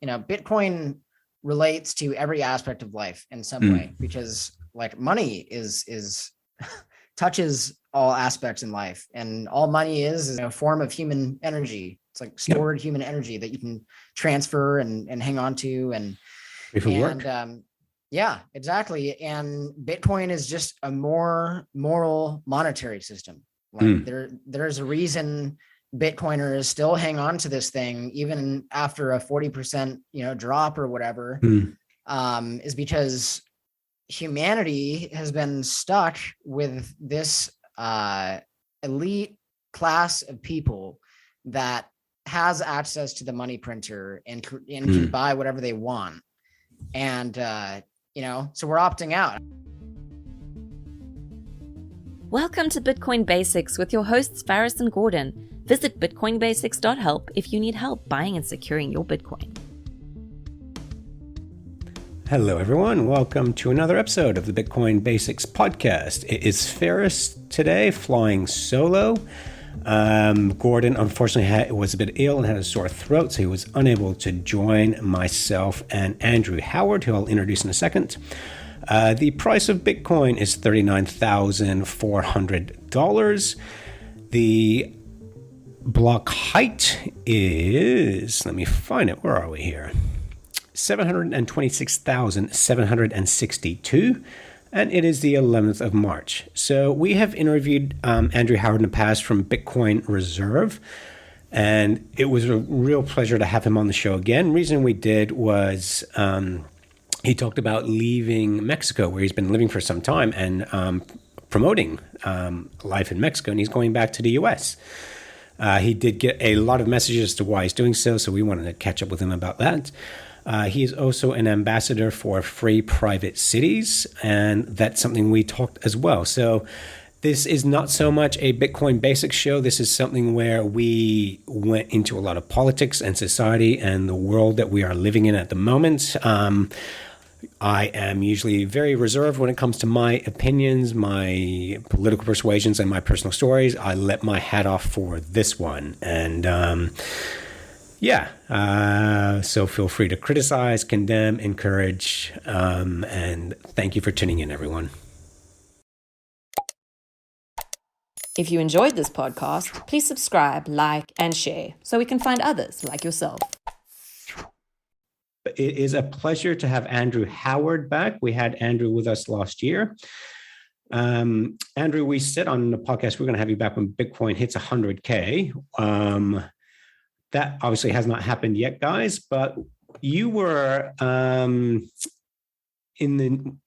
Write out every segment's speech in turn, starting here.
Bitcoin relates to every aspect of life in some way, because like money is touches all aspects in life, and all money is a form of human energy. It's like stored human energy that you can transfer and hang on to, yeah, exactly. And Bitcoin is just a more moral monetary system. Like there's a reason Bitcoiners still hang on to this thing even after a 40% drop or whatever, is because humanity has been stuck with this elite class of people that has access to the money printer and can buy whatever they want. And so we're opting out. Welcome to Bitcoin Basics with your hosts Faris and Gordon. Visit bitcoinbasics.help if you need help buying and securing your Bitcoin. Hello, everyone. Welcome to another episode of the Bitcoin Basics podcast. It is Faris today, flying solo. Gordon, unfortunately, was a bit ill and had a sore throat, so he was unable to join myself and Andrew Howard, who I'll introduce in a second. The price of Bitcoin is $39,400. The block height is, let me find it, where are we here? 726,762, and it is the 11th of March. So we have interviewed Andrew Howard in the past from Bitcoin Reserve, and it was a real pleasure to have him on the show again. The reason we did was he talked about leaving Mexico, where he's been living for some time, and promoting life in Mexico, and he's going back to the U.S. He did get a lot of messages as to why he's doing so we wanted to catch up with him about that. He is also an ambassador for Free Private Cities, and that's something we talked as well. So this is not so much a Bitcoin Basics show. This is something where we went into a lot of politics and society and the world that we are living in at the moment. I am usually very reserved when it comes to my opinions, my political persuasions, and my personal stories. I let my hat off for this one. And so feel free to criticize, condemn, encourage, and thank you for tuning in, everyone. If you enjoyed this podcast, please subscribe, like, and share so we can find others like yourself. It is a pleasure to have Andrew Howard back. We had Andrew with us last year. Andrew, we said on the podcast, we're going to have you back when Bitcoin hits 100K. That obviously has not happened yet, guys, but you were when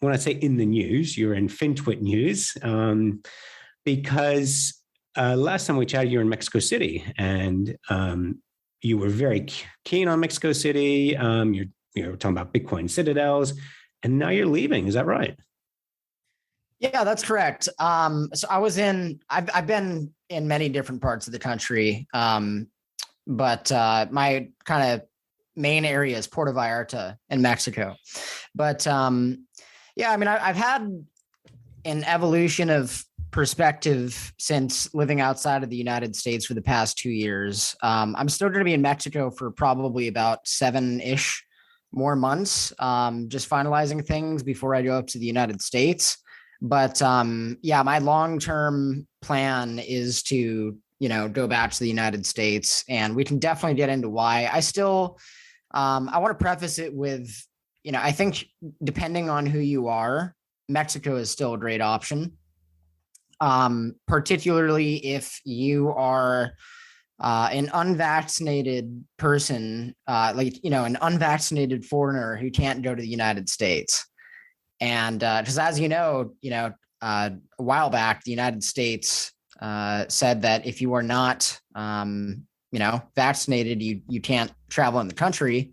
I say in the news, you're in FinTwit news, because last time we chatted, you were in Mexico City, and you were very keen on Mexico City. You're talking about Bitcoin citadels, and now you're leaving. Is that right? Yeah, that's correct. So I've been in many different parts of the country, but my kind of main area is Puerto Vallarta in Mexico. But I've had an evolution of perspective since living outside of the United States for the past 2 years. I'm still going to be in Mexico for probably about 7-ish more months, just finalizing things before I go up to the United States. But my long-term plan is to go back to the United States, and we can definitely get into why. I still, I want to preface it with, I think depending on who you are, Mexico is still a great option. Particularly if you are an unvaccinated person, an unvaccinated foreigner who can't go to the United States. And because as a while back, the United States said that if you are not, vaccinated, you can't travel in the country,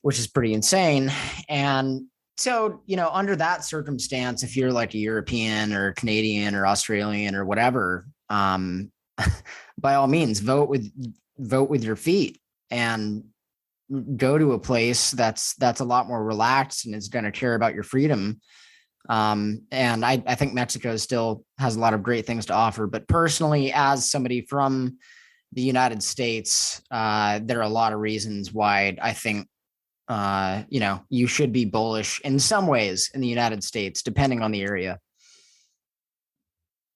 which is pretty insane. And so, under that circumstance, if you're like a European or Canadian or Australian or whatever, by all means, vote with your feet and go to a place that's a lot more relaxed and is going to care about your freedom. And I think Mexico still has a lot of great things to offer. But personally, as somebody from the United States, there are a lot of reasons why I think you should be bullish in some ways in the United States, depending on the area.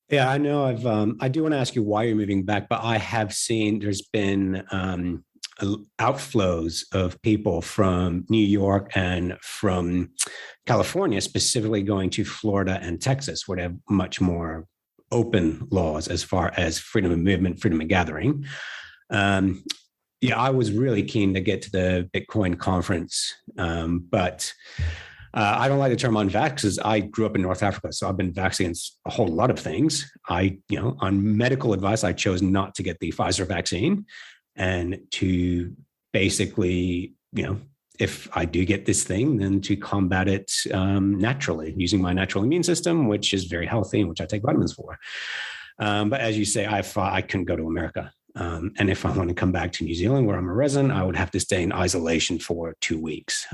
Yeah, I know. I do want to ask you why you're moving back, but I have seen there's been outflows of people from New York and from California, specifically going to Florida and Texas, where they have much more open laws as far as freedom of movement, freedom of gathering. I was really keen to get to the Bitcoin conference, but I don't like the term unvaxxed because I grew up in North Africa, so I've been vaxxed against a whole lot of things. On medical advice, I chose not to get the Pfizer vaccine and to basically, if I do get this thing, then to combat it naturally using my natural immune system, which is very healthy and which I take vitamins for. But as you say, I couldn't go to America. And if I want to come back to New Zealand, where I'm a resident, I would have to stay in isolation for 2 weeks.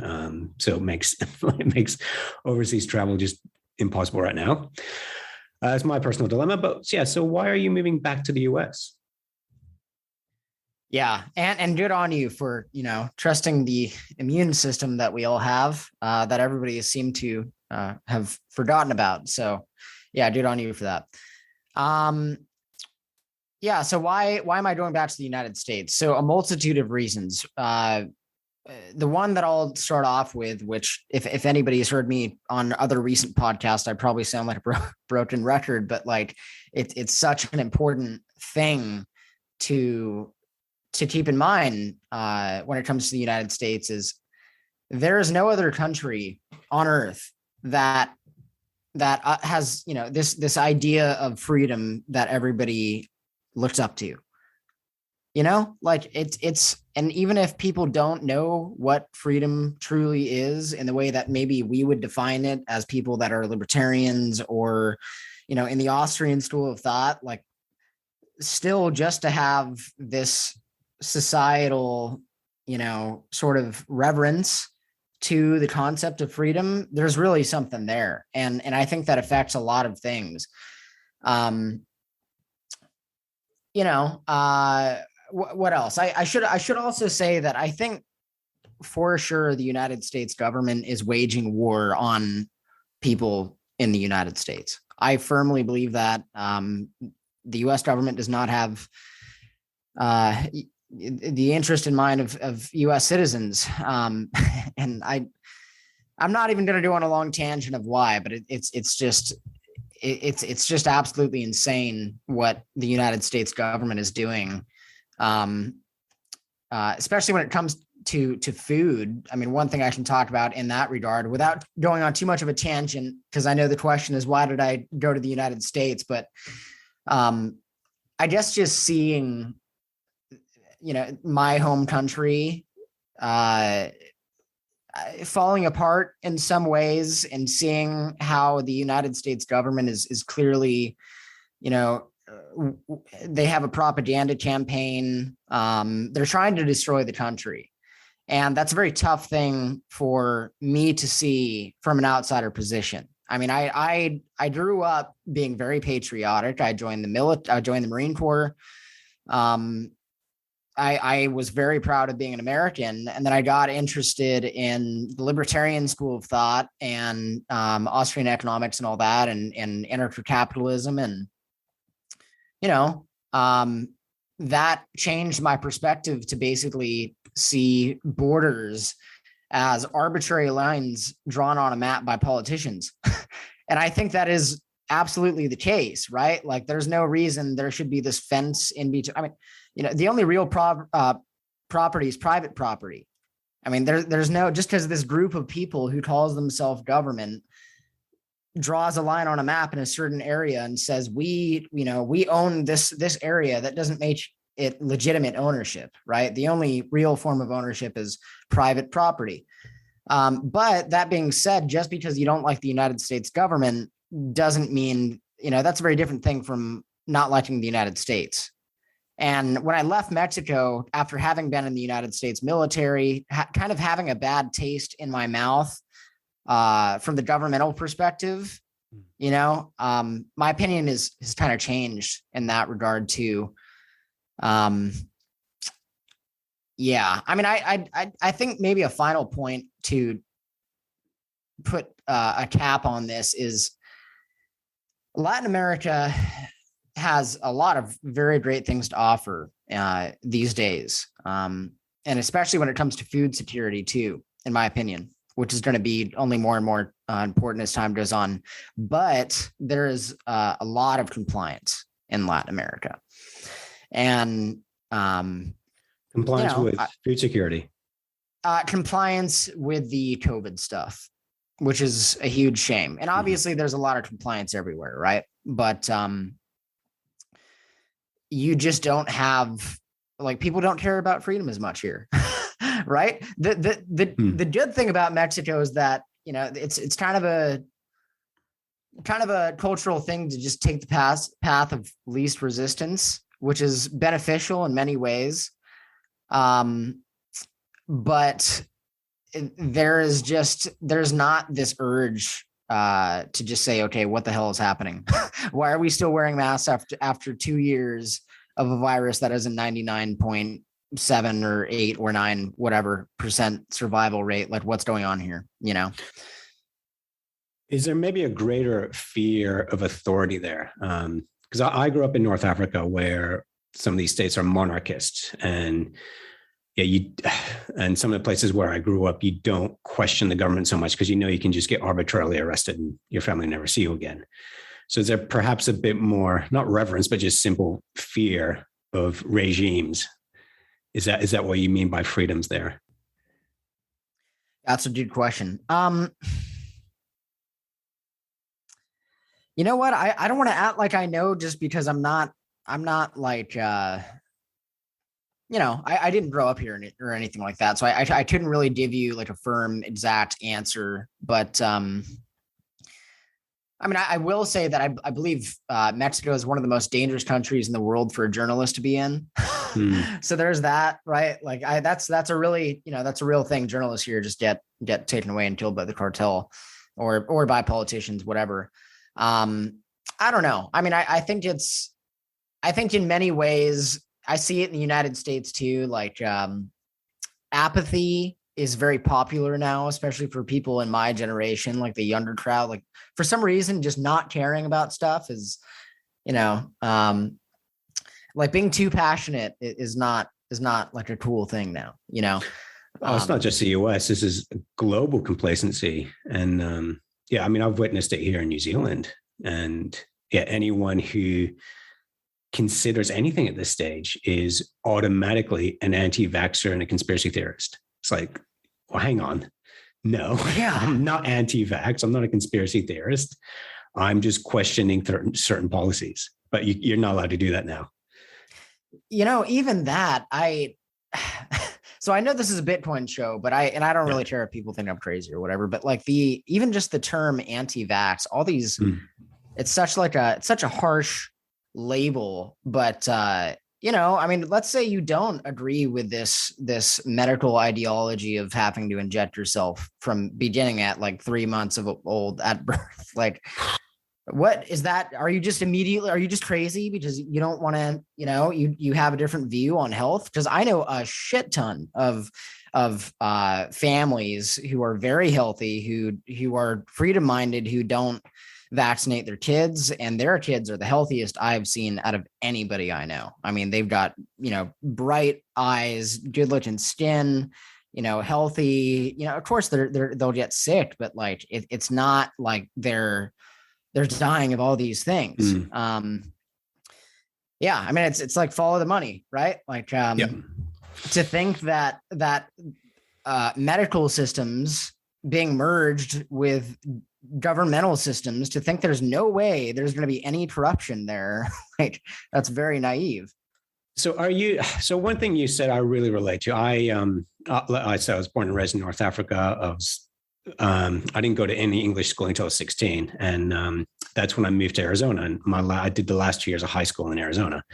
So it makes overseas travel just impossible right now. It's my personal dilemma. But yeah, so why are you moving back to the US? Yeah, and good on you for trusting the immune system that we all have, that everybody seemed to have forgotten about. So yeah, good on you for that. Yeah. So why am I going back to the United States? So a multitude of reasons. The one that I'll start off with, which if anybody's heard me on other recent podcasts, I probably sound like a broken record, but like it's such an important thing to keep in mind when it comes to the United States is there is no other country on earth that has this idea of freedom that everybody looks up to, like it's, and even if people don't know what freedom truly is in the way that maybe we would define it as people that are libertarians or, in the Austrian school of thought, like still just to have this societal, sort of reverence to the concept of freedom, there's really something there. And I think that affects a lot of things. What else? I should also say that I think for sure the United States government is waging war on people in the United States. I firmly believe that the U.S. government does not have the interest in mind of U.S. citizens. And I'm not even going to go on a long tangent of why, but it's just absolutely insane what the United States government is doing, especially when it comes to food. I mean, one thing I can talk about in that regard without going on too much of a tangent, because I know the question is, why did I go to the United States? But I guess just seeing, my home country falling apart in some ways and seeing how the United States government is clearly, they have a propaganda campaign. They're trying to destroy the country. And that's a very tough thing for me to see from an outsider position. I mean, I grew up being very patriotic. I joined the Marine Corps. I was very proud of being an American, and then I got interested in the libertarian school of thought and Austrian economics and all that, and anarcho-capitalism, and that changed my perspective to basically see borders as arbitrary lines drawn on a map by politicians. And I think that is absolutely the case, right? Like there's no reason there should be this fence in between. I mean, the only real property is private property. I mean, there's no, just because this group of people who calls themselves government draws a line on a map in a certain area and says, we own this area, that doesn't make it legitimate ownership, right? The only real form of ownership is private property. But that being said, just because you don't like the United States government doesn't mean, that's a very different thing from not liking the United States. And when I left Mexico, after having been in the United States military, kind of having a bad taste in my mouth from the governmental perspective, my opinion has kind of changed in that regard too. Yeah, I mean, I think maybe a final point to put a cap on this is Latin America has a lot of very great things to offer these days, and especially when it comes to food security too, in my opinion, which is going to be only more and more important as time goes on. But there is a lot of compliance in Latin America, and Compliance with food security. compliance with the COVID stuff, which is a huge shame. And obviously, there's a lot of compliance everywhere, right? But you just don't have, like, people don't care about freedom as much here, right? The good thing about Mexico is that, you know, it's kind of a cultural thing to just take the path of least resistance, which is beneficial in many ways. But there's not this urge to just say, okay, what the hell is happening? Why are we still wearing masks after 2 years of a virus that has a 99.7 or 8 or 9 whatever percent survival rate? Like, what's going on here? You know, Is there maybe a greater fear of authority there? Because I grew up in North Africa, where some of these states are monarchists, and and some of the places where I grew up, you don't question the government so much because you know you can just get arbitrarily arrested and your family never see you again. So is there perhaps a bit more, not reverence, but just simple fear of regimes? Is that what you mean by freedoms there? that's a good question. You know what? I don't want to act like I know just because I'm not like, you know, I didn't grow up here or anything like that. So I couldn't really give you like a firm, exact answer. But I mean, I will say that I believe Mexico is one of the most dangerous countries in the world for a journalist to be in. So there's that, right? Like that's a really, you know, that's a real thing. Journalists here just get taken away and killed by the cartel or by politicians, whatever. I don't know. I mean, I think in many ways, I see it in the United States too. Like apathy is very popular now, especially for people in my generation, like the younger crowd. Like for some reason, just not caring about stuff is, you know, like being too passionate is not like a cool thing now, you know. It's not just the US. This is global complacency. And yeah, I mean, I've witnessed it here in New Zealand. And yeah, anyone who considers anything at this stage is automatically an anti-vaxxer and a conspiracy theorist. It's like, well, hang on. No, Yeah. I'm not anti-vax. I'm not a conspiracy theorist. I'm just questioning certain policies. But you're not allowed to do that now. You know, even that, so I know this is a Bitcoin show, but I don't really care if people think I'm crazy or whatever, but like even just the term anti-vax, all these, it's such a harsh label, but you know, I mean, let's say you don't agree with this medical ideology of having to inject yourself from beginning at like 3 months of old at birth. Like, what is that? Are you just crazy because you don't want to, you know, you have a different view on health? Because I know a shit ton of families who are very healthy, who are freedom-minded, who don't vaccinate their kids, and their kids are the healthiest I've seen out of anybody I know. I mean, they've got, you know, bright eyes, good looking skin, you know, healthy, you know, of course they'll get sick, but like, it's not like they're dying of all these things. Yeah. I mean, it's like follow the money, right? Like, to think that medical systems being merged with governmental systems, to think there's no way there's going to be any corruption there, like, that's very naive. So one thing you said I really relate to. I said I was born and raised in North Africa. I didn't go to any English school until I was 16. And that's when I moved to Arizona. And I did the last 2 years of high school in Arizona.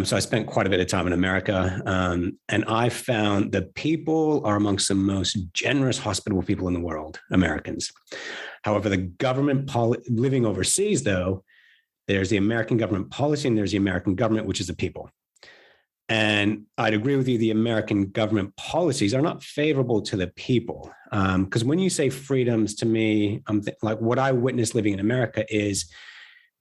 So I spent quite a bit of time in America. And I found that people are amongst the most generous, hospitable people in the world, Americans. However, the government living overseas, though, there's the American government policy and there's the American government, which is the people. And I'd agree with you, the American government policies are not favorable to the people. Because when you say freedoms, to me, like what I witnessed living in America is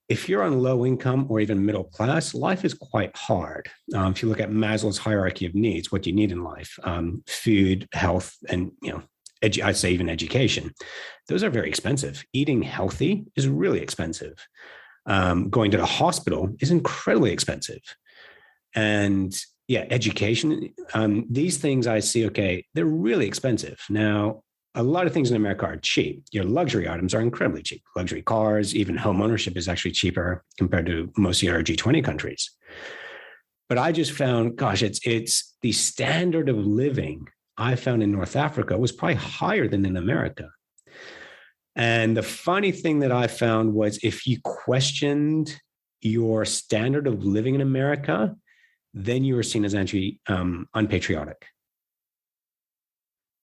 if you're on low income or even middle class, life is quite hard. If you look at Maslow's hierarchy of needs, what do you need in life? Food, health, and I'd say even education. Those are very expensive. Eating healthy is really expensive. Going to the hospital is incredibly expensive. And yeah, education, these things I see, okay, they're really expensive. Now, a lot of things in America are cheap. Your luxury items are incredibly cheap. Luxury cars, even home ownership is actually cheaper compared to most of the other G20 countries. But I just found, gosh, it's the standard of living I found in North Africa was probably higher than in America. And the funny thing that I found was if you questioned your standard of living in America, then you were seen as unpatriotic.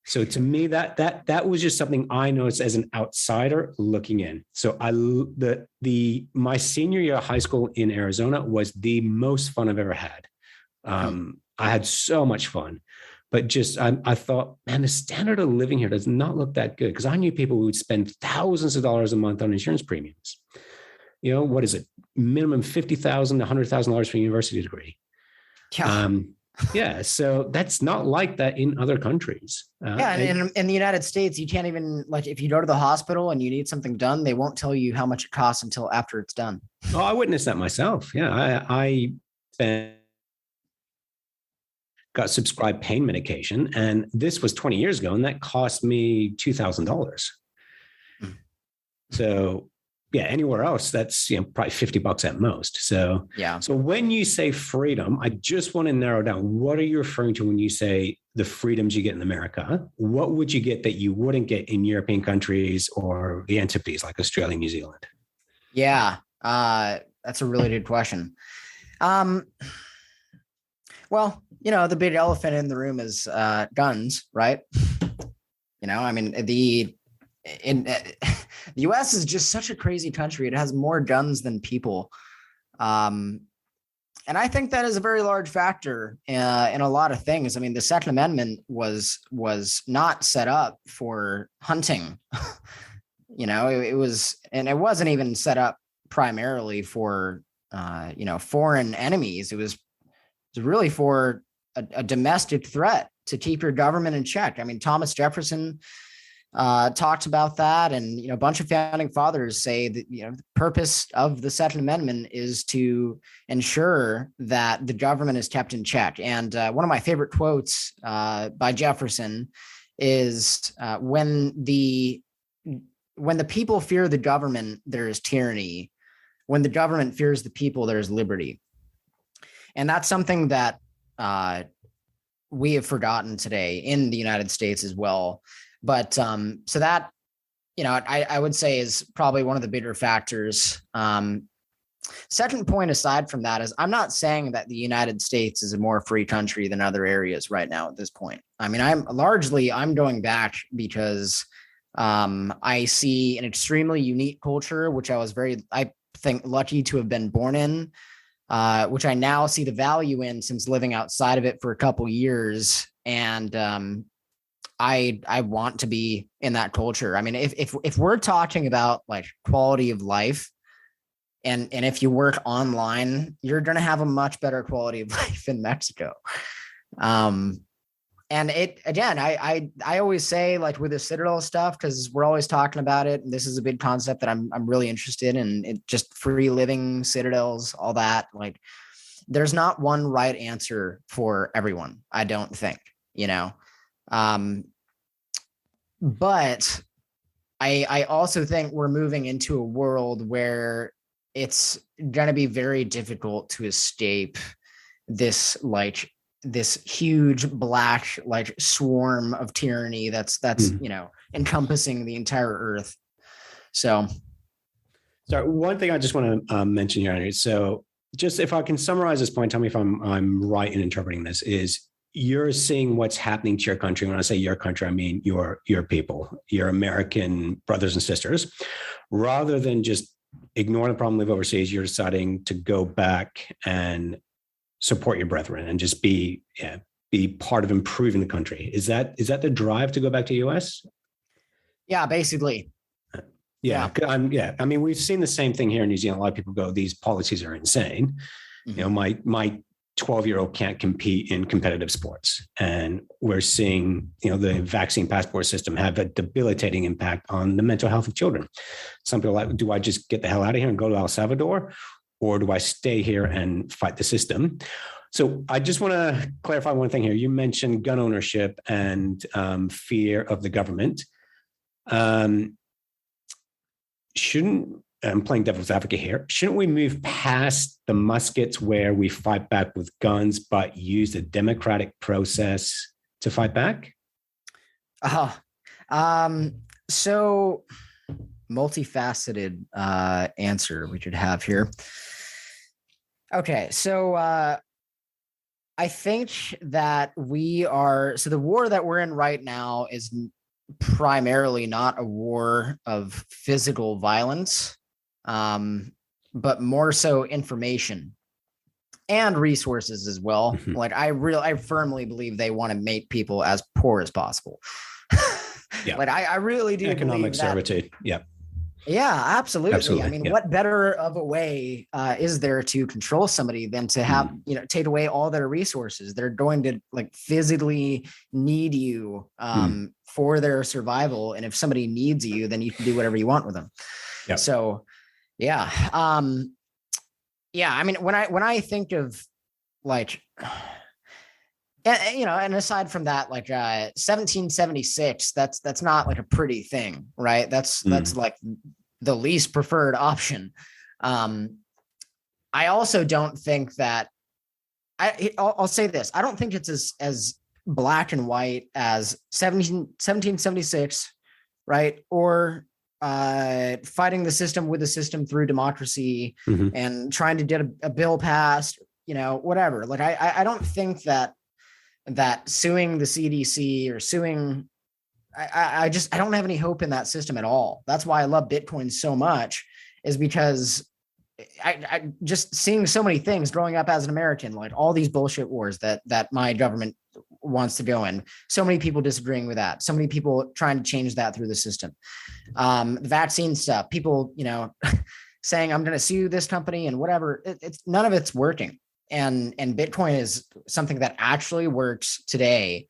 So to me, that was just something I noticed as an outsider looking in. So my senior year of high school in Arizona was the most fun I've ever had. I had so much fun, but just I thought, man, the standard of living here does not look that good, because I knew people who would spend thousands of dollars a month on insurance premiums. What is it? Minimum $50,000 to $100,000 for a university degree. Yeah. So that's not like that in other countries. And in the United States, you can't even, like, if you go to the hospital and you need something done, they won't tell you how much it costs until after it's done. Oh, I witnessed that myself. Yeah, I got subscribed pain medication, and this was 20 years ago, and that cost me $2,000. So yeah, anywhere else, that's probably $50 at most. So yeah. So when you say freedom, I just want to narrow down, what are you referring to when you say the freedoms you get in America? What would you get that you wouldn't get in European countries or the antipodes like Australia and New Zealand? Yeah, that's a really good question. Well, the big elephant in the room is guns, right? I mean, the U.S. is just such a crazy country. It has more guns than people. And I think that is a very large factor in a lot of things. I mean, the Second Amendment was not set up for hunting. It was, and it wasn't even set up primarily for, foreign enemies. It was really for a domestic threat to keep your government in check. I mean, Thomas Jefferson talked about that, and a bunch of founding fathers say that the purpose of the Second Amendment is to ensure that the government is kept in check. And one of my favorite quotes by Jefferson is when the people fear the government, there is tyranny. When the government fears the people, there is liberty. And that's something that we have forgotten today in the United States as well. But so that, I would say is probably one of the bigger factors. Second point aside from that is, I'm not saying that the United States is a more free country than other areas right now at this point. I mean, I'm going back because I see an extremely unique culture, which I think, lucky to have been born in, which I now see the value in since living outside of it for a couple years. And I want to be in that culture. I mean, if we're talking about like quality of life, and if you work online, you're going to have a much better quality of life in Mexico. And I always say, like, with the Citadel stuff, because we're always talking about it, and this is a big concept that I'm really interested in, it just free living, citadels, all that. Like, there's not one right answer for everyone, I don't think, but I also think we're moving into a world where it's going to be very difficult to escape this huge black swarm of tyranny that's encompassing the entire earth. So one thing I just want to mention here, Andrew. So just if I can summarize this point, tell me if I'm right in interpreting this, is you're seeing what's happening to your country. When I say your country, I mean your people, your American brothers and sisters. Rather than just ignore the problem, live overseas, you're deciding to go back and support your brethren and just be part of improving the country. Is that the drive to go back to the US? Yeah, basically. Yeah. I mean, we've seen the same thing here in New Zealand. A lot of people go, these policies are insane. Mhm. You know, my 12-year-old can't compete in competitive sports. And we're seeing, the vaccine passport system have a debilitating impact on the mental health of children. Some people are like, do I just get the hell out of here and go to El Salvador? Or do I stay here and fight the system? So I just want to clarify one thing here. You mentioned gun ownership and fear of the government. I'm playing devil's advocate here. Shouldn't we move past the muskets where we fight back with guns, but use the democratic process to fight back? So multifaceted answer we should have here. Okay, so I think that the war that we're in right now is primarily not a war of physical violence, but more so information and resources as well. Mm-hmm. Like I firmly believe they want to make people as poor as possible. Yeah. Like I really do. Economic servitude. Yeah. Yeah, absolutely. I mean, what better of a way is there to control somebody than to have, take away all their resources? They're going to like physically need you for their survival. And if somebody needs you, then you can do whatever you want with them. Yep. So, yeah. I mean, when I think of like, and aside from that, like 1776, that's not like a pretty thing, right? That's like the least preferred option. I also don't think that I'll say this. I don't think it's as black and white as 1776, right? Or fighting the system with the system through democracy and trying to get a bill passed, whatever. Like I don't think that suing the CDC or suing, I don't have any hope in that system at all. That's why I love Bitcoin so much, is because I just seeing so many things growing up as an American, like all these bullshit wars that my government wants to go in. So many people disagreeing with that. So many people trying to change that through the system. The vaccine stuff, people, saying I'm going to sue this company and whatever. It's none of it's working. And Bitcoin is something that actually works today.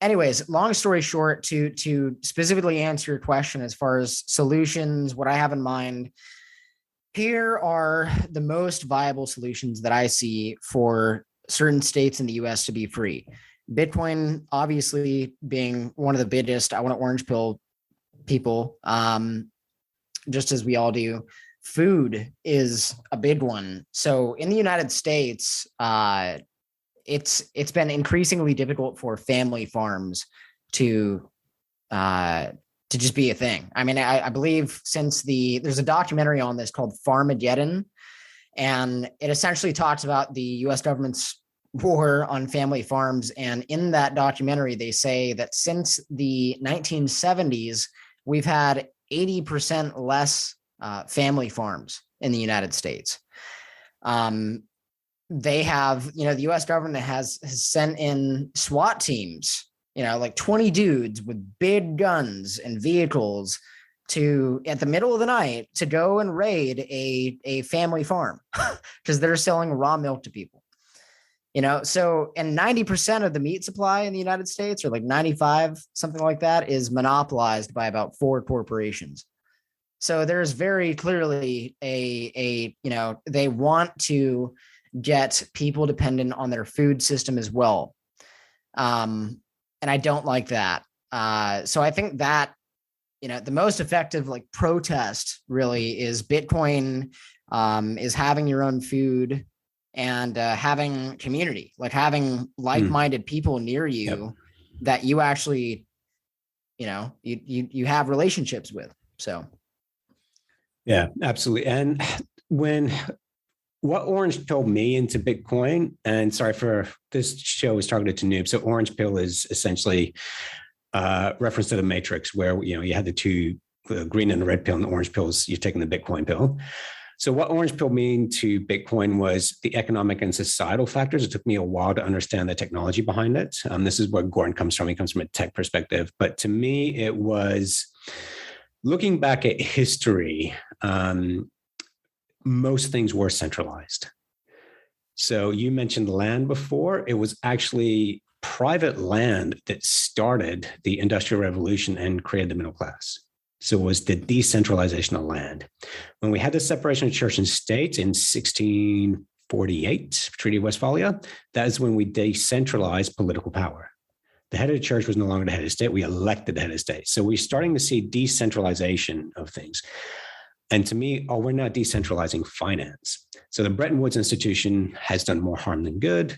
Anyways, long story short, to specifically answer your question as far as solutions, what I have in mind, here are the most viable solutions that I see for certain states in the US to be free. Bitcoin, obviously, being one of the biggest, I want to orange pill people, just as we all do. Food is a big one. So in the United States, it's been increasingly difficult for family farms to just be a thing. I mean, I believe since there's a documentary on this called Farmageddon, and it essentially talks about the U.S. government's war on family farms. And in that documentary, they say that since the 1970s, we've had 80% less family farms in the United States. They have, the U.S. government has sent in SWAT teams, like 20 dudes with big guns and vehicles at the middle of the night to go and raid a family farm because they're selling raw milk to people. So, and 90% of the meat supply in the United States, or like 95, something like that, is monopolized by about 4 corporations. So there's very clearly they want to get people dependent on their food system as well. And I don't like that. So I think that, the most effective like protest really is Bitcoin, is having your own food and having community, like having like-minded people near you that you actually, you have relationships with. So. Yeah, absolutely. And what Orange Pill me into Bitcoin, and sorry for this show is targeted to noobs. So Orange Pill is essentially reference to the Matrix, where you had the two, the green and the red pill, and the orange pills, you're taking the Bitcoin pill. So what Orange Pill mean to Bitcoin was the economic and societal factors. It took me a while to understand the technology behind it. This is where Gordon comes from. He comes from a tech perspective. But to me, it was looking back at history, most things were centralized. So you mentioned land before. It was actually private land that started the Industrial Revolution and created the middle class. So it was the decentralization of land. When we had the separation of church and state in 1648, Treaty of Westphalia, that is when we decentralized political power. The head of the church was no longer the head of the state. We elected the head of the state. So we're starting to see decentralization of things. And to me, we're not decentralizing finance. So the Bretton Woods Institution has done more harm than good.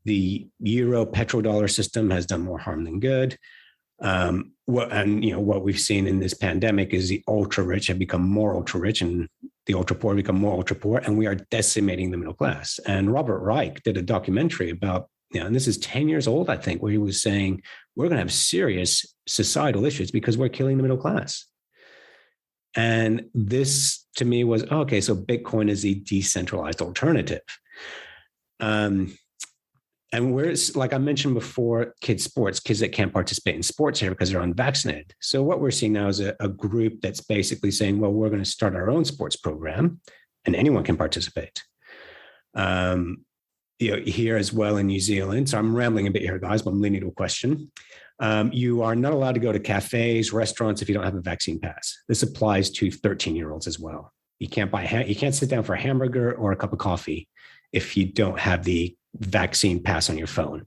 The euro petrodollar system has done more harm than good. What we've seen in this pandemic is the ultra rich have become more ultra rich, and the ultra poor become more ultra poor, and we are decimating the middle class. And Robert Reich did a documentary about, and this is 10 years old, I think, where he was saying we're going to have serious societal issues because we're killing the middle class. And this to me was, okay, so Bitcoin is a decentralized alternative. And where's, like I mentioned before, kids that can't participate in sports here because they're unvaccinated. So what we're seeing now is a group that's basically saying, well, we're going to start our own sports program and anyone can participate. Here as well in New Zealand. So I'm rambling a bit here, guys, but I'm leaning to a question. You are not allowed to go to cafes, restaurants if you don't have a vaccine pass. This applies to 13-year-olds as well. You can't you can't sit down for a hamburger or a cup of coffee if you don't have the vaccine pass on your phone.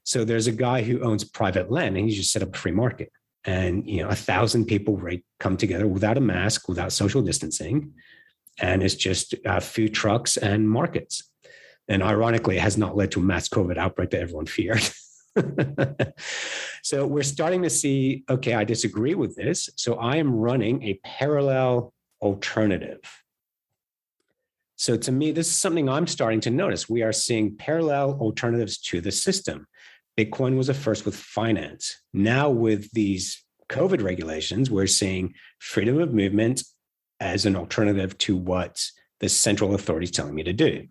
So there's a guy who owns private land and he just set up a free market. And 1,000 people come together without a mask, without social distancing, and it's just food trucks and markets. And ironically, it has not led to a mass COVID outbreak that everyone feared. So we're starting to see, okay, I disagree with this. So I am running a parallel alternative. So to me, this is something I'm starting to notice. We are seeing parallel alternatives to the system. Bitcoin was the first with finance. Now with these COVID regulations, we're seeing freedom of movement as an alternative to what the central authority is telling me to do.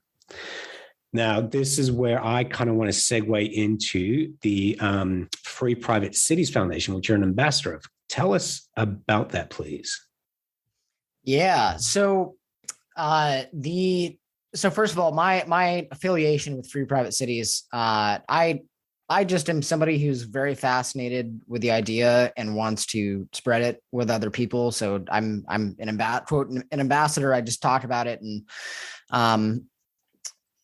Now, this is where I kind of want to segue into the Free Private Cities Foundation, which you're an ambassador of. Tell us about that, please. Yeah. So first of all, my affiliation with Free Private Cities, I just am somebody who's very fascinated with the idea and wants to spread it with other people. So I'm an ambassador. I just talk about it, and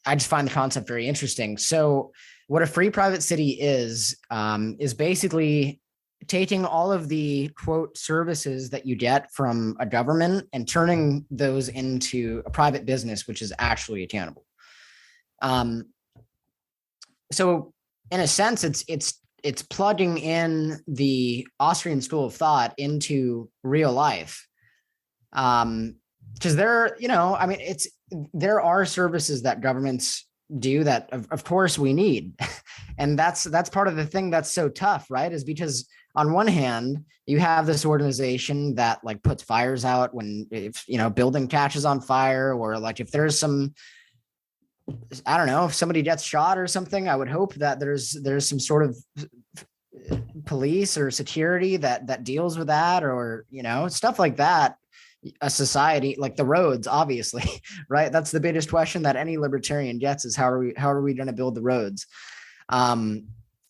I just find the concept very interesting. So what a free private city is basically taking all of the quote services that you get from a government and turning those into a private business, which is actually attainable. So in a sense, it's plugging in the Austrian school of thought into real life. Because there are services that governments do that of course we need. And that's part of the thing that's so tough, right? Is because on one hand, you have this organization that like puts fires out if building catches on fire, or like if there's some, I don't know, if somebody gets shot or something, I would hope that there's some sort of police or security that deals with that, or, stuff like that. A society like the roads, obviously, right? That's the biggest question that any libertarian gets is how are we going to build the roads?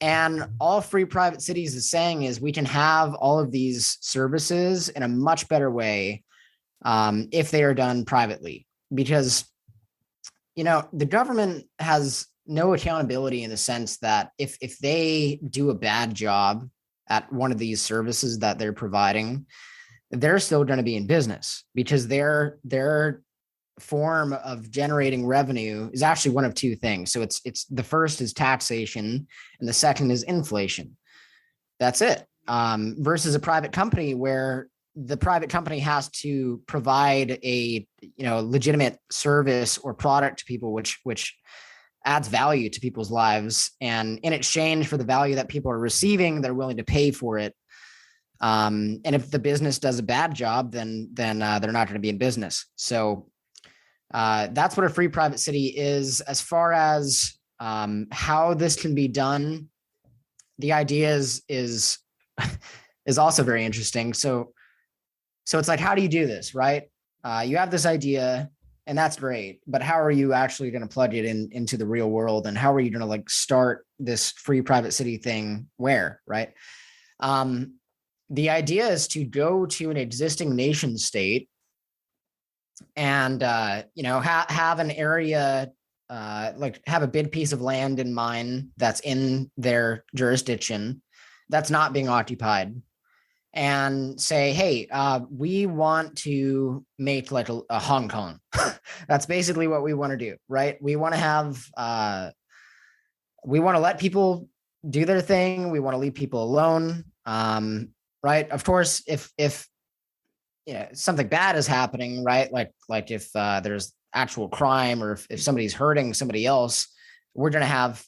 And all Free Private Cities is saying is we can have all of these services in a much better way if they are done privately, because the government has no accountability in the sense that if they do a bad job at one of these services that they're providing, they're still going to be in business, because their form of generating revenue is actually one of two things. So it's the first is taxation and the second is inflation. That's it. Versus a private company where the private company has to provide a legitimate service or product to people, which adds value to people's lives, and in exchange for the value that people are receiving, they're willing to pay for it. And if the business does a bad job, then they're not going to be in business. So that's what a free private city is. As far as how this can be done, the idea is is also very interesting. So it's like, how do you do this, right? You have this idea, and that's great, but how are you actually going to plug it into the real world? And how are you going to like start this free private city thing where, right? The idea is to go to an existing nation state and, have an area, like have a big piece of land in mind that's in their jurisdiction that's not being occupied, and say, hey, we want to make like a Hong Kong. That's basically what we want to do, right? We want to have, we want to let people do their thing. We want to leave people alone. Right. Of course, if something bad is happening, right? Like if there's actual crime, or if somebody's hurting somebody else, we're going to have,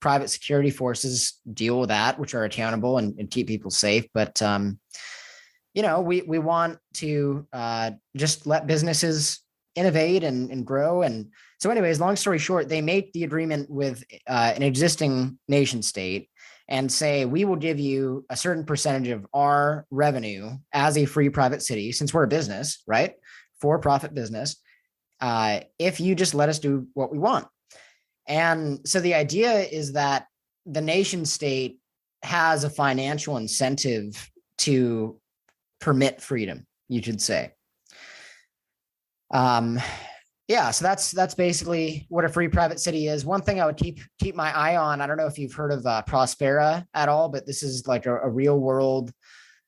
private security forces deal with that, which are accountable and keep people safe. But, we want to just let businesses innovate and grow. And so anyways, long story short, they make the agreement with an existing nation state and say, we will give you a certain percentage of our revenue as a free private city, since we're a business, right? For-profit business, if you just let us do what we want. And so the idea is that the nation state has a financial incentive to permit freedom, you should say. So that's basically what a free private city is. One thing I would keep my eye on, I don't know if you've heard of Prospera at all, but this is like a real world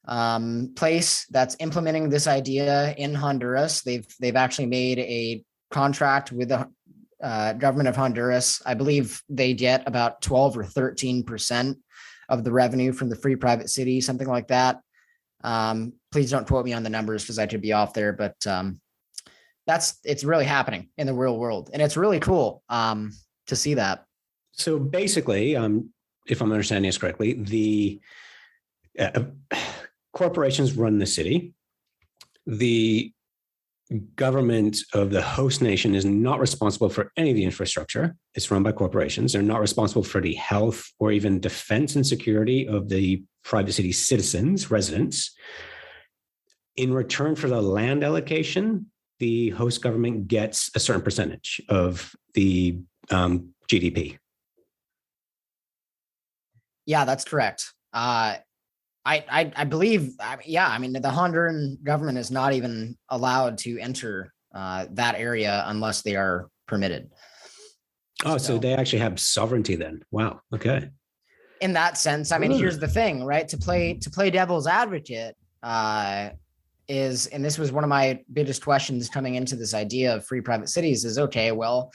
place that's implementing this idea in Honduras. They've actually made a contract with the government of Honduras. I believe they get about 12 or 13% of the revenue from the free private city, something like that. Please don't quote me on the numbers because I could be off there, but it's really happening in the real world, and it's really cool to see that. So basically, if I'm understanding this correctly, the corporations run the city. The government of the host nation is not responsible for any of the infrastructure. It's run by corporations. They're not responsible for the health or even defense and security of the private city citizens, residents. In return for the land allocation, the host government gets a certain percentage of the GDP. Yeah, that's correct. I believe, the Honduran government is not even allowed to enter that area unless they are permitted. Oh, so they actually have sovereignty then. Wow. Okay. In that sense, here's the thing, right? To play devil's advocate, and this was one of my biggest questions coming into this idea of free private cities is, okay, well,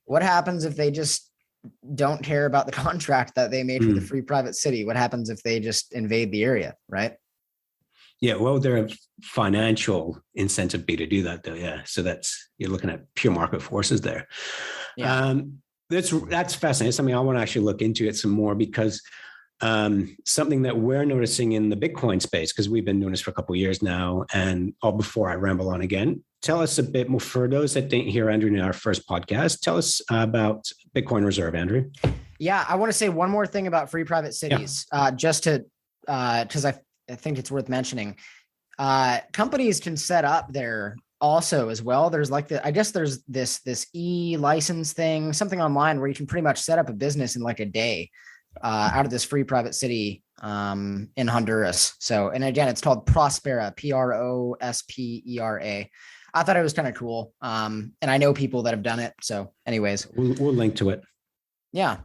what happens if they just don't care about the contract that they made for the free private city? What happens if they just invade the area, right? Yeah, well, there are financial incentive be to do that though. Yeah. So you're looking at pure market forces there. Yeah. That's fascinating. It's something I want to actually look into it some more, because something that we're noticing in the Bitcoin space, because we've been doing this for a couple of years now, and before I ramble on again, tell us a bit more, for those that didn't hear Andrew in our first podcast, tell us about Bitcoin Reserve, Andrew. Yeah, I want to say one more thing about free private cities, just to, because I think it's worth mentioning. Companies can set up there also as well. There's like there's this e-license thing, something online where you can pretty much set up a business in like a day. Out of this free private city in Honduras. So, and again, it's called Prospera, Prospera. I thought it was kind of cool. And I know people that have done it. So anyways, we'll link to it. Yeah.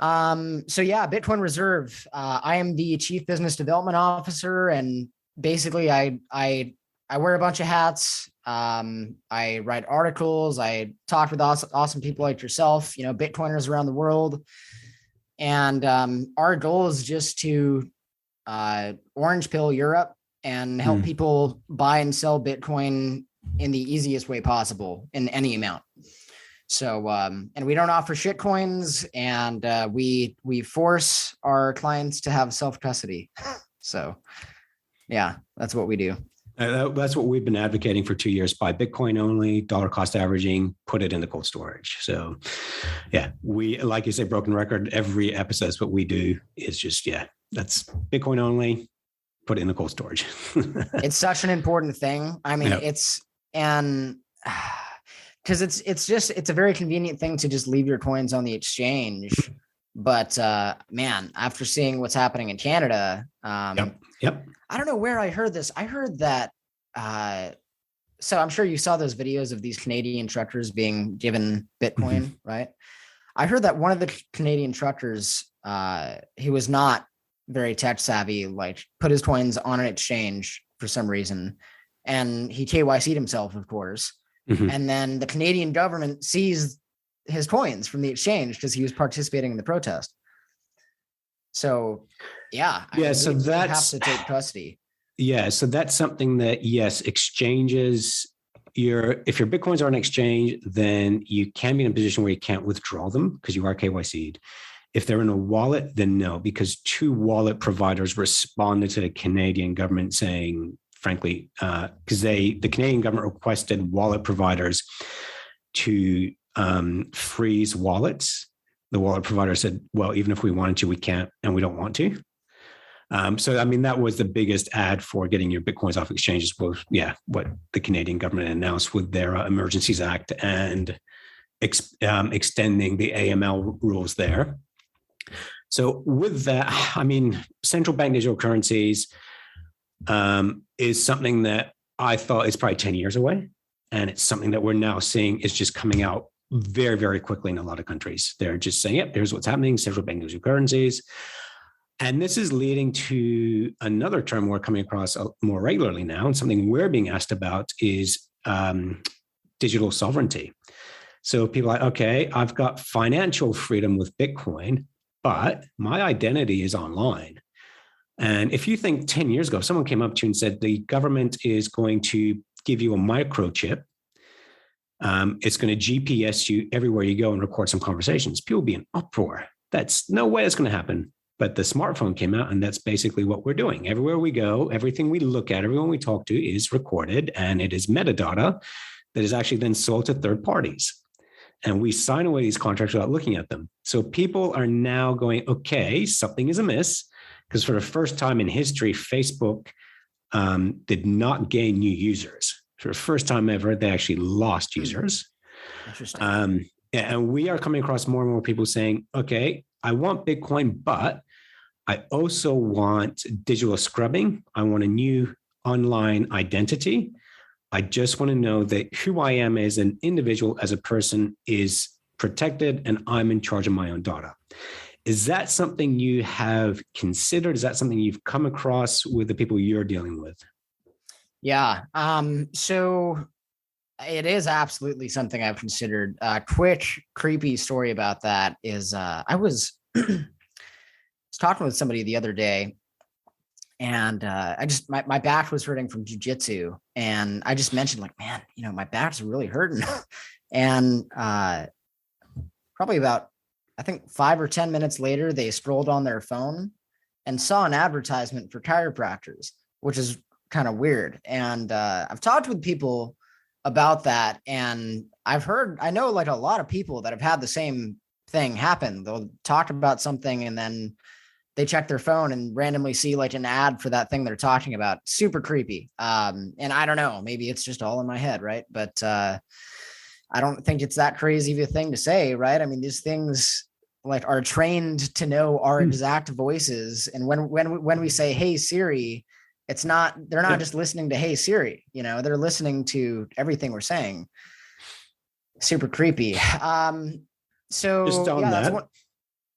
Bitcoin Reserve. I am the Chief Business Development Officer, and basically I wear a bunch of hats. I write articles. I talk with awesome people like yourself, Bitcoiners around the world. And our goal is just to orange pill Europe and help people buy and sell Bitcoin in the easiest way possible in any amount. So, and we don't offer shit coins, and we force our clients to have self-custody. So yeah, that's what we do. That's what we've been advocating for 2 years: buy Bitcoin only, dollar cost averaging, put it in the cold storage. So yeah, we, like you say, broken record, every episode is what we do is just, that's Bitcoin only, put it in the cold storage. It's such an important thing. I mean, Yep. because it's a very convenient thing to just leave your coins on the exchange. But man, after seeing what's happening in Canada, Yep. I don't know where I heard this. I heard that so I'm sure you saw those videos of these Canadian truckers being given Bitcoin, right? I heard that one of the Canadian truckers, he was not very tech savvy, like put his coins on an exchange for some reason, and he KYC'd himself, of course. And then the Canadian government seized his coins from the exchange because he was participating in the protest. So yeah. We have to take custody. Yeah. So that's something that, yes, exchanges, if your Bitcoins are on exchange, then you can be in a position where you can't withdraw them because you are KYC'd. If they're in a wallet, then no, because 2 wallet providers responded to the Canadian government saying, frankly, because the Canadian government requested wallet providers to freeze wallets. The wallet provider said, well, even if we wanted to, we can't, and we don't want to. So, I mean, that was the biggest ad for getting your Bitcoins off exchanges was, what the Canadian government announced with their Emergencies Act and extending the AML rules there. So with that, I mean, central bank digital currencies is something that I thought is probably 10 years away. And it's something that we're now seeing is just coming out very, very quickly in a lot of countries. They're just saying, yep, here's what's happening, central bank digital currencies. And this is leading to another term we're coming across more regularly now, and something we're being asked about is digital sovereignty. So people are like, okay, I've got financial freedom with Bitcoin, but my identity is online. And if you think 10 years ago, someone came up to you and said, the government is going to give you a microchip. It's going to GPS you everywhere you go and record some conversations. People would be in uproar. That's no way that's going to happen. But the smartphone came out, and that's basically what we're doing. Everywhere we go, everything we look at, everyone we talk to is recorded, and it is metadata that is actually then sold to third parties. And we sign away these contracts without looking at them. So people are now going, okay, something is amiss, because for the first time in history, Facebook did not gain new users. For the first time ever, they actually lost users. Interesting. And we are coming across more and more people saying, okay, I want Bitcoin, but I also want digital scrubbing. I want a new online identity. I just want to know that who I am as an individual, as a person, is protected, and I'm in charge of my own data. Is that something you have considered? Is that something you've come across with the people you're dealing with? Yeah. So it is absolutely something I've considered. Quick, creepy story about that is I was talking with somebody the other day, and my back was hurting from jujitsu, and I just mentioned, like, man, my back's really hurting. And probably about, I think 5 or 10 minutes later, they scrolled on their phone and saw an advertisement for chiropractors, which is kind of weird. And I've talked with people about that, and I know like a lot of people that have had the same thing happen. They'll talk about something, and then they check their phone and randomly see like an ad for that thing they're talking about. Super creepy. And I don't know, maybe it's just all in my head, right? But I don't think it's that crazy of a thing to say, right? I mean, these things like are trained to know our exact voices, and when we say, "Hey Siri," they're not just listening to "Hey Siri," they're listening to everything we're saying. Super creepy. So just on that.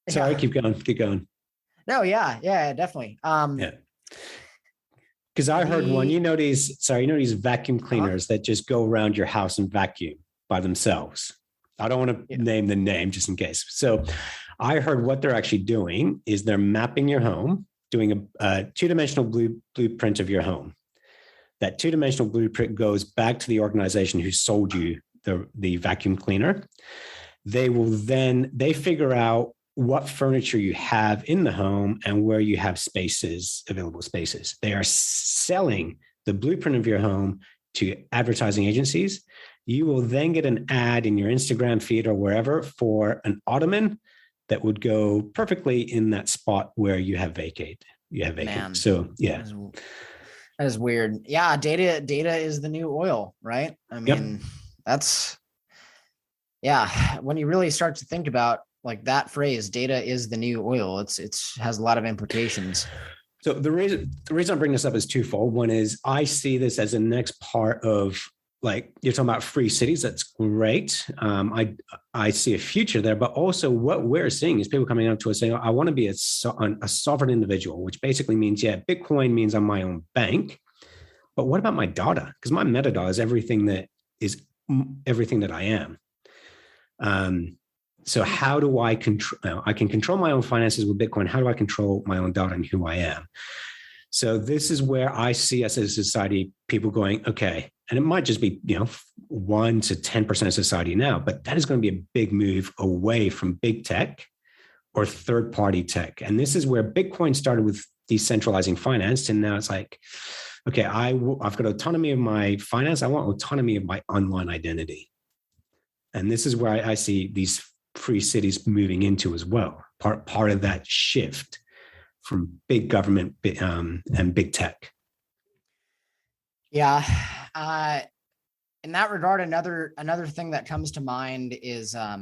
Sorry, keep going. No, yeah, definitely. Because I heard one, these vacuum cleaners that just go around your house and vacuum by themselves. I don't want to name the name just in case. So I heard what they're actually doing is they're mapping your home, doing a two-dimensional blueprint of your home. That two-dimensional blueprint goes back to the organization who sold you the vacuum cleaner. They figure out what furniture you have in the home and where you have available spaces. They are selling the blueprint of your home to advertising agencies. You will then get an ad in your Instagram feed or wherever for an ottoman that would go perfectly in that spot where you have vacated. Man, so yeah, that is weird. Yeah, data is the new oil, right? I mean, that's when you really start to think about like that phrase, data is the new oil. It's has a lot of implications. So the reason I'm bringing this up is twofold. One is I see this as the next part of, like, you're talking about free cities. That's great. I see a future there, but also what we're seeing is people coming up to us saying, I want to be a sovereign individual, which basically means, Bitcoin means I'm my own bank, but what about my data? Because my metadata is everything that I am. So how do I control? I can control my own finances with Bitcoin. How do I control my own data and who I am? So this is where I see us as a society, people going, okay, and it might just be 1 to 10% of society now, but that is going to be a big move away from big tech or third-party tech. And this is where Bitcoin started with decentralizing finance, and now it's like, okay, I've got autonomy of my finance. I want autonomy of my online identity. And this is where I see these free cities moving into as well. Part of that shift from big government and big tech. Yeah. In that regard, another thing that comes to mind is, I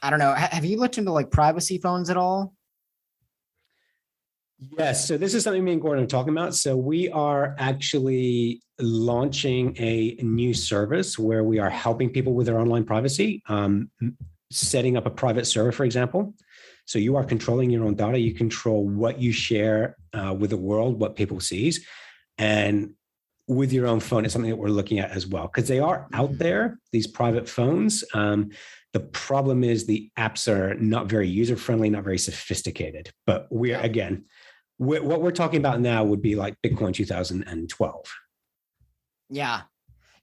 don't know, have you looked into like privacy phones at all? Yes. So this is something me and Gordon are talking about. So we are actually launching a new service where we are helping people with their online privacy, setting up a private server, for example. So you are controlling your own data. You control what you share with the world, what people sees. And with your own phone, it's something that we're looking at as well, because they are out there, these private phones. The problem is the apps are not very user-friendly, not very sophisticated. But we are, again, what we're talking about now would be like Bitcoin 2012. Yeah.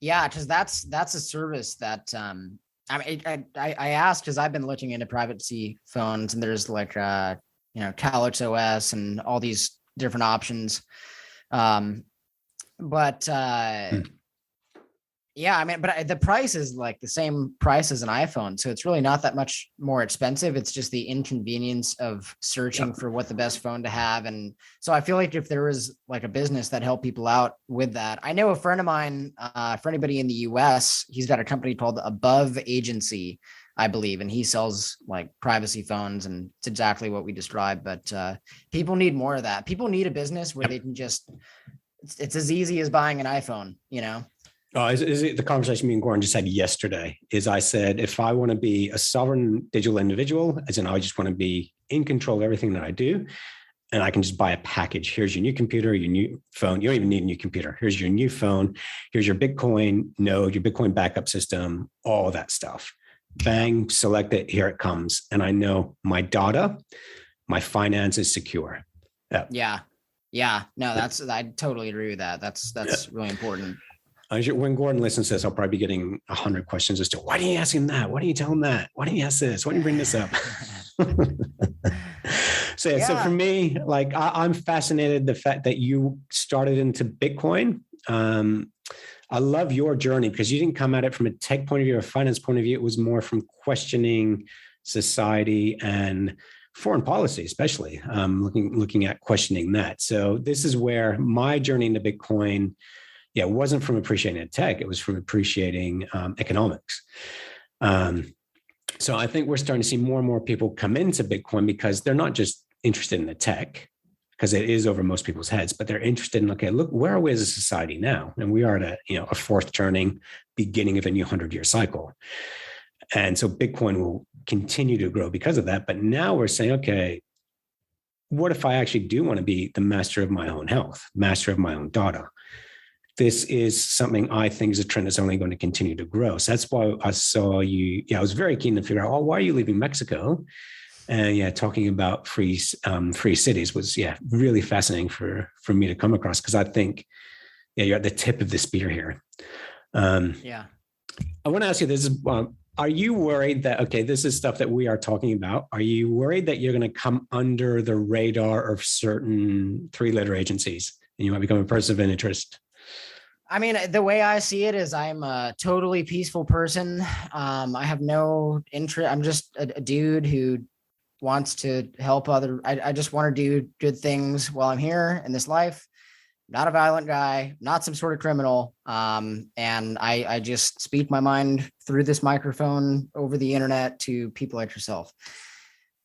Because that's a service that, I asked because I've been looking into privacy phones, and there's like, Calyx OS and all these different options. But the price is like the same price as an iPhone. So it's really not that much more expensive. It's just the inconvenience of searching for what the best phone to have. And so I feel like if there was like a business that helped people out with that, I know a friend of mine, for anybody in the US, he's got a company called Above Agency, I believe, and he sells like privacy phones, and it's exactly what we described. But people need more of that. People need a business where they can just, it's as easy as buying an iPhone, Is it the conversation me and Gordon just had yesterday? Is I said, if I want to be a sovereign digital individual, as in I just want to be in control of everything that I do, and I can just buy a package. Here's your new computer, your new phone. You don't even need a new computer. Here's your new phone. Here's your Bitcoin node, your Bitcoin backup system, all that stuff. Bang, select it. Here it comes. And I know my data, my finance is secure. Yeah. No, I totally agree with that. That's really important. When Gordon listens to this, I'll probably be getting 100 questions as to why didn't you ask him that? Why didn't you tell him that? Why didn't you ask this? Why didn't you bring this up? So for me, like I'm fascinated the fact that you started into Bitcoin. I love your journey because you didn't come at it from a tech point of view or a finance point of view. It was more from questioning society and foreign policy, especially looking at questioning that. So this is where my journey into Bitcoin, it wasn't from appreciating tech. It was from appreciating economics. So I think we're starting to see more and more people come into Bitcoin because they're not just interested in the tech, because it is over most people's heads, but they're interested in, okay, look, where are we as a society now? And we are at a fourth turning, beginning of a new 100-year cycle. And so Bitcoin will continue to grow because of that. But now we're saying, okay, what if I actually do want to be the master of my own health, master of my own data? This is something I think is a trend that's only going to continue to grow. So that's why I saw you. I was very keen to figure out, why are you leaving Mexico? And talking about free cities was really fascinating for me to come across, because I think you're at the tip of the spear here. I want to ask you this. Are you worried that, okay, this is stuff that we are talking about. Are you worried that you're going to come under the radar of certain three-letter agencies and you might become a person of interest? I mean, the way I see it is I'm a totally peaceful person. I have no interest. I'm just a dude who wants to help I just want to do good things while I'm here in this life. Not a violent guy, not some sort of criminal. And I just speak my mind through this microphone over the internet to people like yourself.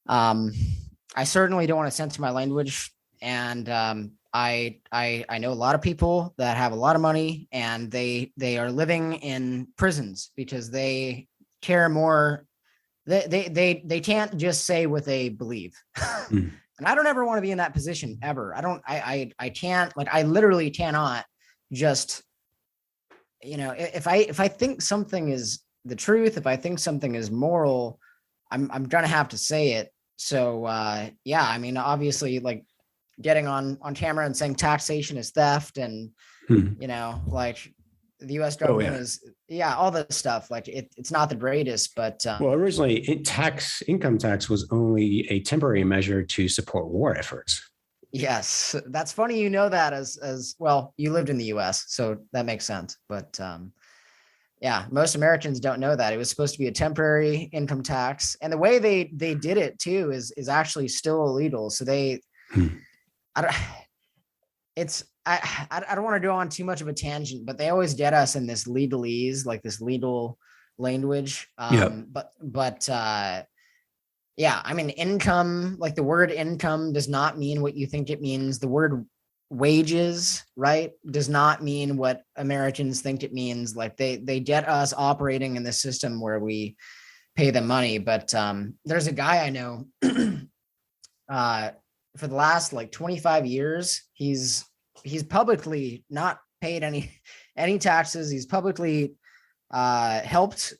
I certainly don't want to censor my language. And I know a lot of people that have a lot of money and they are living in prisons because they care more. They can't just say what they believe. And I don't ever want to be in that position ever. I can't, like, I literally cannot just, if I think something is the truth, if I think something is moral, I'm going to have to say it. So, yeah, I mean, obviously, like, getting on camera and saying taxation is theft and, like the US government is, all this stuff, like it's not the greatest, but. Well, originally income tax was only a temporary measure to support war efforts. Yes. That's funny. You know that as well, you lived in the US, so that makes sense. But yeah, most Americans don't know that it was supposed to be a temporary income tax. And the way they did it too is actually still illegal. So I don't want to go on too much of a tangent, but they always get us in this legalese, like this legal language. But yeah, I mean, income, like the word income does not mean what you think it means. The word wages, right, does not mean what Americans think it means. Like they get us operating in this system where we pay them money. But there's a guy I know for the last like 25 years, he's publicly not paid any taxes. He's publicly helped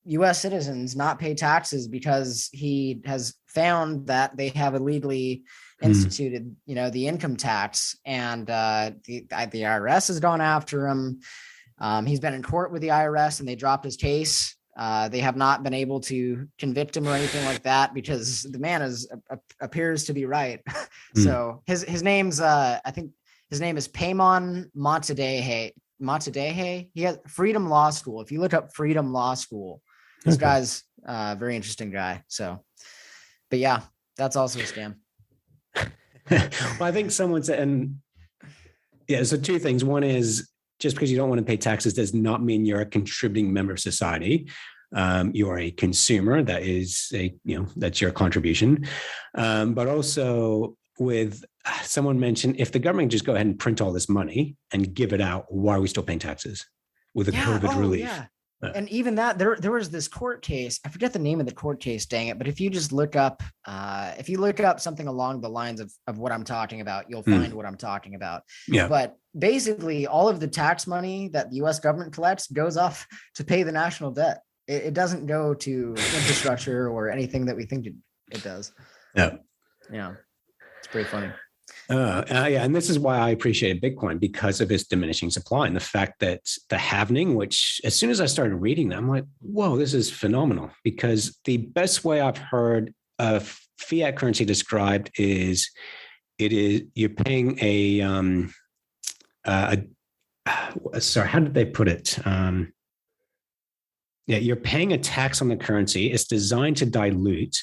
U.S. citizens not pay taxes because he has found that they have illegally instituted, the income tax, and the IRS has gone after him. He's been in court with the IRS and they dropped his case. They have not been able to convict him or anything like that because the man appears to be right. So his name's I think his name is Paimon Matadehe. He has Freedom Law School. If you look up Freedom Law School, this guy's a very interesting guy. So, but yeah, that's also a scam. Well, I think someone said, and yeah, so two things. One is, just because you don't want to pay taxes does not mean you're a contributing member of society. You're a consumer. That is that's your contribution. But also with someone mentioned, if the government just go ahead and print all this money and give it out, why are we still paying taxes with the COVID relief? Yeah. And even that, there was this court case. I forget the name of the court case, dang it. But if you just look up, something along the lines of what I'm talking about, you'll find what I'm talking about. Yeah. But basically, all of the tax money that the U.S. government collects goes off to pay the national debt. It doesn't go to infrastructure or anything that we think it does. Yeah. Yeah. It's pretty funny. And this is why I appreciated Bitcoin, because of its diminishing supply and the fact that the halvening, which as soon as I started reading that, I'm like, whoa, this is phenomenal. Because the best way I've heard of fiat currency described is you're paying sorry, how did they put it? You're paying a tax on the currency. It's designed to dilute,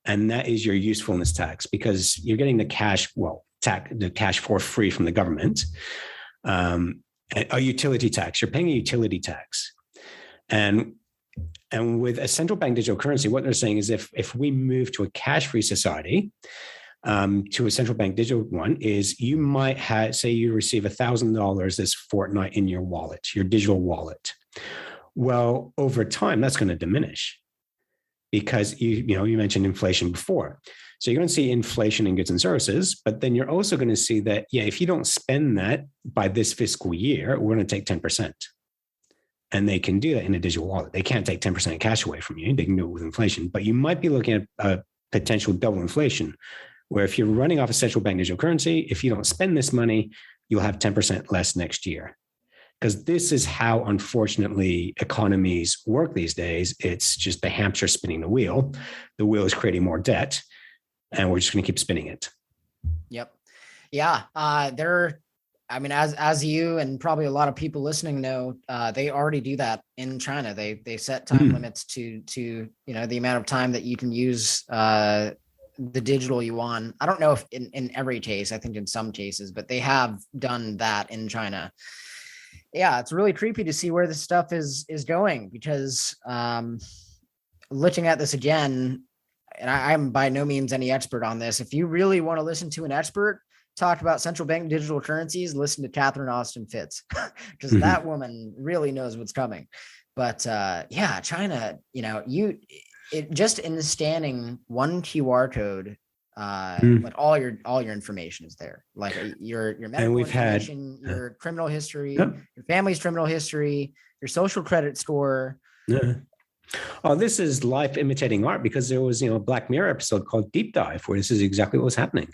and that is your usefulness tax, because you're getting the cash, the cash for free from the government. A utility tax, you're paying a utility tax. And with a central bank digital currency, what they're saying is if we move to a cash-free society, to a central bank digital one, is you might say you receive $1,000 this fortnight in your wallet, your digital wallet. Well, over time, that's going to diminish, because you mentioned inflation before. So you're going to see inflation in goods and services, but then you're also going to see that, if you don't spend that by this fiscal year, we're going to take 10%. And they can do that in a digital wallet. They can't take 10% cash away from you. They can do it with inflation, but you might be looking at a potential double inflation, where if you're running off a central bank digital currency, if you don't spend this money, you'll have 10% less next year. because this is how, unfortunately, economies work these days. It's just the hamster spinning the wheel. The wheel is creating more debt, and we're just going to keep spinning it. Yep. Yeah. I mean, as you and probably a lot of people listening know, they already do that in China. They set time limits to the amount of time that you can use the digital yuan. I don't know if in every case, I think in some cases, but they have done that in China. Yeah, it's really creepy to see where this stuff is going, because looking at this again, and I'm by no means any expert on this. If you really want to listen to an expert talk about central bank digital currencies, listen to Catherine Austin Fitts, because that woman really knows what's coming. But yeah, China, it just in scanning one QR code, like all your information is there, like your medical information, your criminal history, your family's criminal history, your social credit score. Oh, this is life imitating art, because there was a Black Mirror episode called Deep Dive where this is exactly what was happening.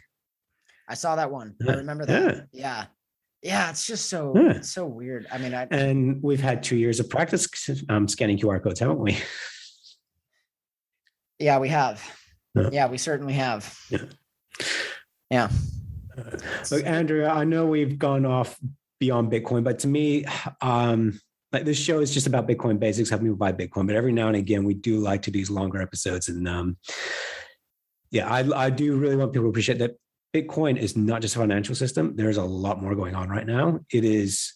I saw that one. I remember that. Yeah. It's just it's so weird. I mean, and we've had 2 years of practice scanning QR codes, haven't we? Yeah, we have. Yeah, we certainly have. Yeah. Look, Andrea, I know we've gone off beyond Bitcoin, but to me, like this show is just about Bitcoin basics, helping people buy Bitcoin. But every now and again, we do like to do these longer episodes. And I do really want people to appreciate that Bitcoin is not just a financial system. There's a lot more going on right now. It is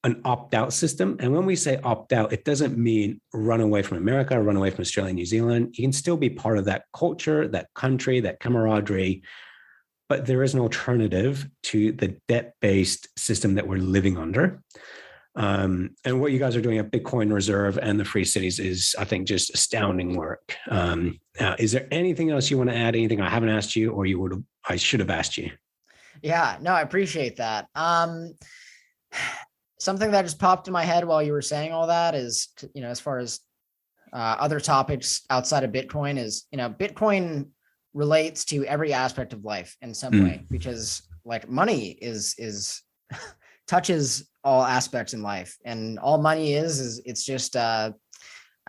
an opt-out system. And when we say opt-out, it doesn't mean run away from America, run away from Australia, New Zealand. You can still be part of that culture, that country, that camaraderie, but there is an alternative to the debt-based system that we're living under. And what you guys are doing at Bitcoin Reserve and the Free Cities is, I think, just astounding work. Is there anything else you want to add? Anything I haven't asked you, or I should have asked you? Yeah, no, I appreciate that. Something that just popped in my head while you were saying all that is, as far as other topics outside of Bitcoin is, Bitcoin relates to every aspect of life in some way, because like money is touches all aspects in life, and all money is it's just I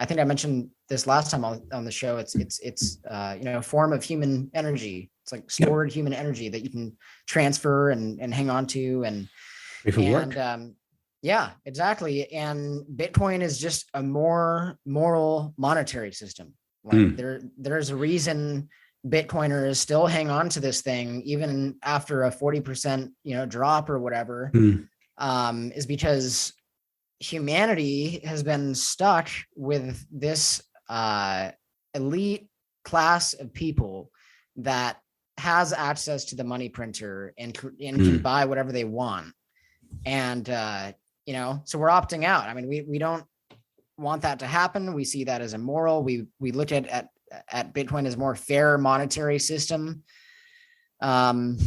think I mentioned this last time on the show. It's a form of human energy. It's like stored human energy that you can transfer and hang on to and yeah, exactly. And Bitcoin is just a more moral monetary system. Like there's a reason Bitcoiners still hang on to this thing even after a 40% drop or whatever. Is because humanity has been stuck with this elite class of people that has access to the money printer and can buy whatever they want. And, so we're opting out. I mean, we don't want that to happen. We see that as immoral. We look at Bitcoin as a more fair monetary system. So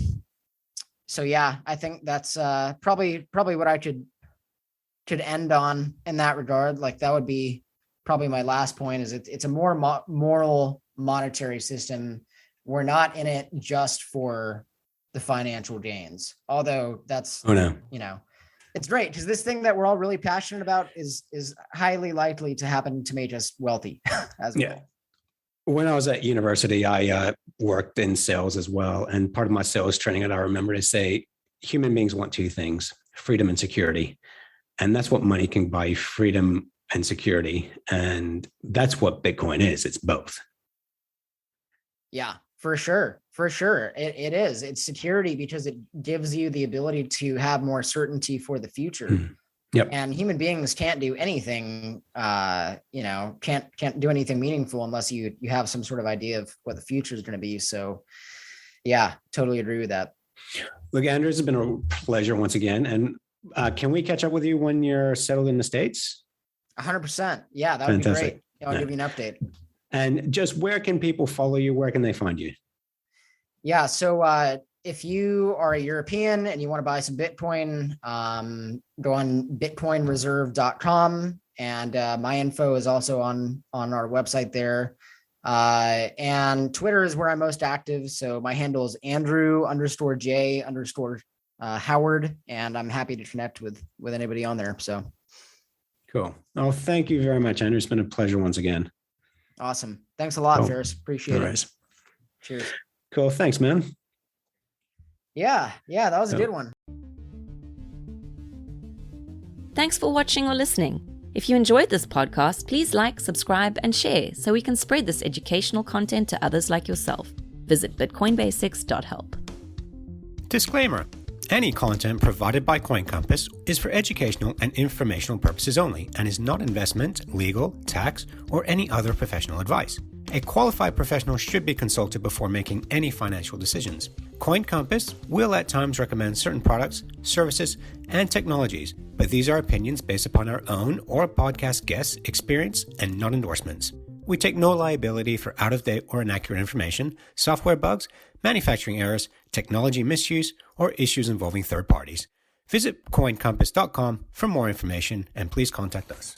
yeah, I think that's probably what I could end on in that regard. Like that would be probably my last point. Is it's a more moral monetary system. We're not in it just for the financial gains. Although that's it's great because this thing that we're all really passionate about is highly likely to happen to make us wealthy as well. Yeah. When I was at university, I worked in sales as well. And part of my sales training that I remember to say, human beings want two things, freedom and security. And that's what money can buy, freedom and security. And that's what Bitcoin is. It's both. Yeah, for sure. For sure. It is. It's security because it gives you the ability to have more certainty for the future. Yep. And human beings can't do anything, can't do anything meaningful unless you have some sort of idea of what the future is going to be. So yeah, totally agree with that. Look, Andrew, it's been a pleasure once again. And can we catch up with you when you're settled in the States? 100%. Yeah, that would Fantastic. be great. I'll give you an update. And just where can people follow you? Where can they find you? Yeah. So if you are a European and you want to buy some Bitcoin, go on bitcoinreserve.com. And my info is also on our website there. And Twitter is where I'm most active. So my handle is Andrew_J_Chen. Howard, and I'm happy to connect with anybody on there. So Cool. Oh, thank you very much, Andrew. It's been a pleasure once again. awesome. Thanks a lot, Cool. Ferris. Appreciate All it. right. Cheers. Cool. Thanks, man. Yeah, that was a Yeah. good one. Thanks for watching or listening. If you enjoyed this podcast, please like, subscribe, and share so we can spread this educational content to others like yourself. Visit bitcoinbasics.help. Disclaimer. Any content provided by CoinCompass is for educational and informational purposes only and is not investment, legal, tax, or any other professional advice. A qualified professional should be consulted before making any financial decisions. CoinCompass will at times recommend certain products, services, and technologies, but these are opinions based upon our own or podcast guests' experience and not endorsements. We take no liability for out-of-date or inaccurate information, software bugs, manufacturing errors, technology misuse, or issues involving third parties. Visit coincompass.com for more information and please contact us.